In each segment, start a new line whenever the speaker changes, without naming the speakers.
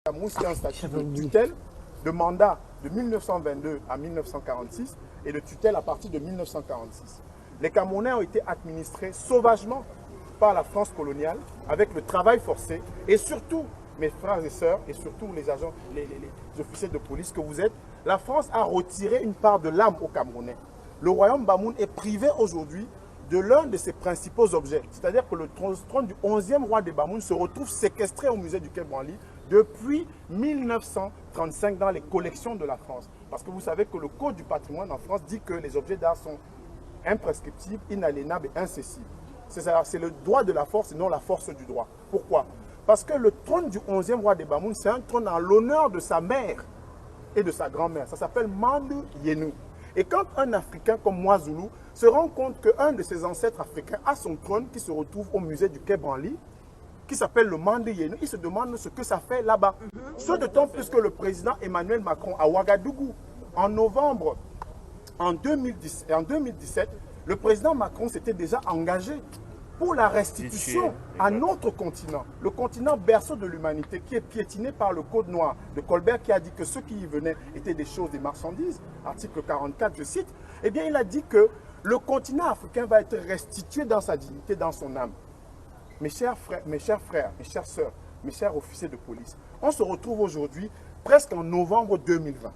Cameroun, c'est un statut de tutelle, de mandat de 1922 à 1946 et de tutelle à partir de 1946. Les Camerounais ont été administrés sauvagement par la France coloniale avec le travail forcé et surtout, mes frères et sœurs, et surtout les agents, les officiers de police que vous êtes, la France a retiré une part de l'âme aux Camerounais. Le royaume Bamoun est privé aujourd'hui de l'un de ses principaux objets. C'est-à-dire que le trône du 11e roi des Bamoun se retrouve séquestré au musée du Quai Branly depuis 1935 dans les collections de la France. Parce que vous savez que le Code du patrimoine en France dit que les objets d'art sont imprescriptibles, inaliénables et incessibles. C'est le droit de la force et non la force du droit. Pourquoi? Parce que le trône du 11e roi des Bamoun, c'est un trône en l'honneur de sa mère et de sa grand-mère. Ça s'appelle Mandou Yenou. Et quand un Africain comme moi, Zoulou, se rend compte qu'un de ses ancêtres africains a son trône qui se retrouve au musée du Quai Branly, qui s'appelle le Mandou Yenou, il se demande ce que ça fait là-bas. Ce d'autant plus que le président Emmanuel Macron à Ouagadougou, en novembre en 2017, le président Macron s'était déjà engagé pour la restitution à notre continent, le continent berceau de l'humanité qui est piétiné par le Code noir de Colbert qui a dit que ceux qui y venaient étaient des choses, des marchandises, article 44, je cite, eh bien il a dit que le continent africain va être restitué dans sa dignité, dans son âme. Mes chers frères, mes chères sœurs, mes chers officiers de police, on se retrouve aujourd'hui presque en novembre 2020.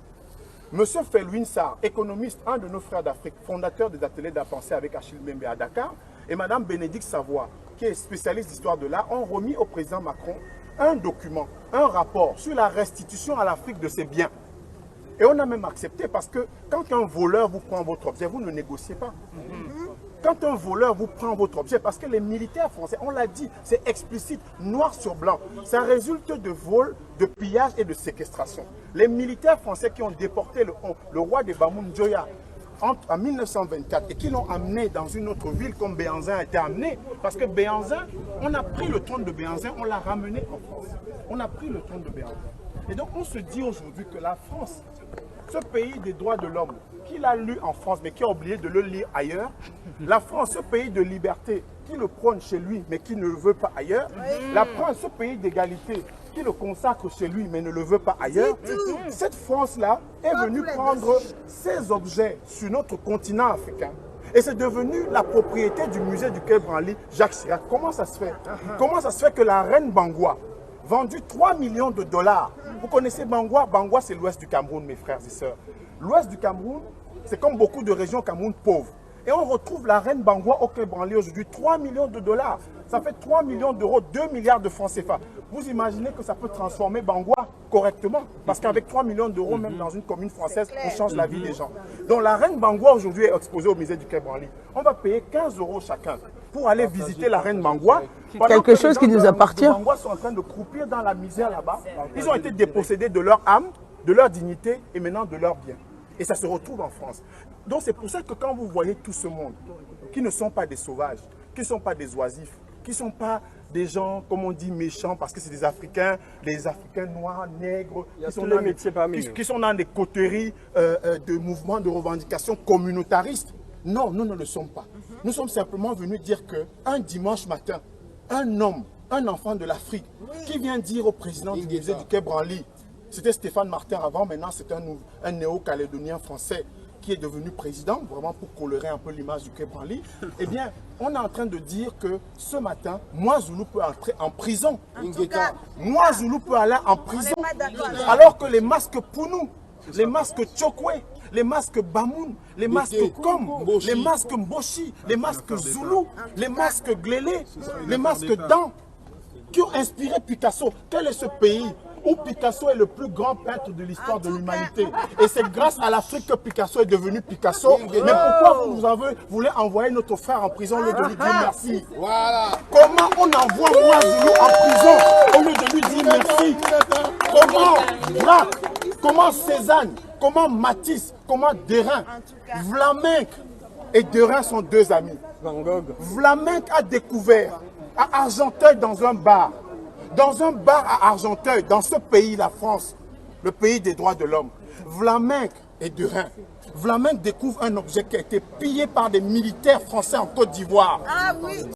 Monsieur Felwine Sarr, économiste, un de nos frères d'Afrique, fondateur des ateliers de la pensée avec Achille Mbembe à Dakar, et Madame Bénédicte Savoie, qui est spécialiste d'histoire de l'art, ont remis au président Macron un document, un rapport sur la restitution à l'Afrique de ses biens. Et on a même accepté parce que quand un voleur vous prend votre objet, vous ne négociez pas. Quand un voleur vous prend votre objet, parce que les militaires français, on l'a dit, c'est explicite, noir sur blanc, ça résulte de vols, de pillages et de séquestration. Les militaires français qui ont déporté le roi des Bamoun Njoya en 1924 et qui l'ont amené dans une autre ville comme Béhanzin a été amené, parce que Béhanzin, on a pris le trône de Béhanzin, on l'a ramené en France. On a pris le trône de Béhanzin. Et donc on se dit aujourd'hui que la France, ce pays des droits de l'homme, qu'il a lu en France mais qui a oublié de le lire ailleurs, la France, ce pays de liberté, qui le prône chez lui mais qui ne le veut pas ailleurs, la France, ce pays d'égalité, qui le consacre chez lui mais ne le veut pas ailleurs, cette France-là est venue prendre ces objets sur notre continent africain. Et c'est devenu la propriété du musée du Quai Branly, Jacques Chirac. Comment ça se fait? Comment ça se fait que la reine Bangoua, vendue 3 millions de dollars, vous connaissez Bangoua? Bangoua, c'est l'ouest du Cameroun, mes frères et sœurs. L'ouest du Cameroun, c'est comme beaucoup de régions Cameroun pauvres. Et on retrouve la reine Bangoua au Quai Branly aujourd'hui, 3 millions de dollars. Ça fait 3 millions d'euros, 2 milliards de francs CFA. Vous imaginez que ça peut transformer Bangoua correctement? Parce qu'avec 3 millions d'euros, même dans une commune française, on change la vie des gens. Donc la reine Bangoua aujourd'hui est exposée au musée du Quai Branly. On va payer 15 € chacun pour aller visiter la reine Bangoua.
Quelque chose qui nous appartient.
Les Bangoua sont en train de croupir dans la misère là-bas. Ils ont été dépossédés de leur âme, de leur dignité et maintenant de leurs biens. Et ça se retrouve en France. Donc c'est pour ça que quand vous voyez tout ce monde, qui ne sont pas des sauvages, qui ne sont pas des oisifs, qui ne sont pas des gens, comme on dit, méchants, parce que c'est des Africains noirs, nègres, qui sont dans des coteries de mouvements de revendication communautaristes. Non, nous ne le sommes pas. Nous sommes simplement venus dire qu'un dimanche matin, un homme, un enfant de l'Afrique, qui vient dire au président du musée du Quai Branly, c'était Stéphane Martin avant, maintenant c'est un néo-calédonien français qui est devenu président, vraiment pour colorer un peu l'image du Quai Branly, eh bien, on est en train de dire que ce matin, moi, Zoulou peut entrer en prison. Moi, Zoulou peut aller en prison. Alors que les masques Pounou, les masques Tchokwe, les masques Bamoun, les masques Kom, les masques Mboshi, les masques Zoulou, les masques Glélé, les masques Dan, qui ont inspiré Picasso. Quel est ce pays où Picasso est le plus grand peintre de l'histoire de l'humanité? Et c'est grâce à l'Afrique que Picasso est devenu Picasso. Mais pourquoi vous voulez envoyer notre frère en prison au lieu de lui dire merci? Comment on envoie moi Zoulou en prison au lieu de lui dire merci? Comment Braque, comment Cézanne, comment Matisse, comment Derain, Vlaminck et Derain sont deux amis. Vlaminck a découvert à Argenteuil dans un bar à Argenteuil, dans ce pays, la France, le pays des droits de l'homme, Vlaminck et Derain. Vlaminck découvre un objet qui a été pillé par des militaires français en Côte d'Ivoire.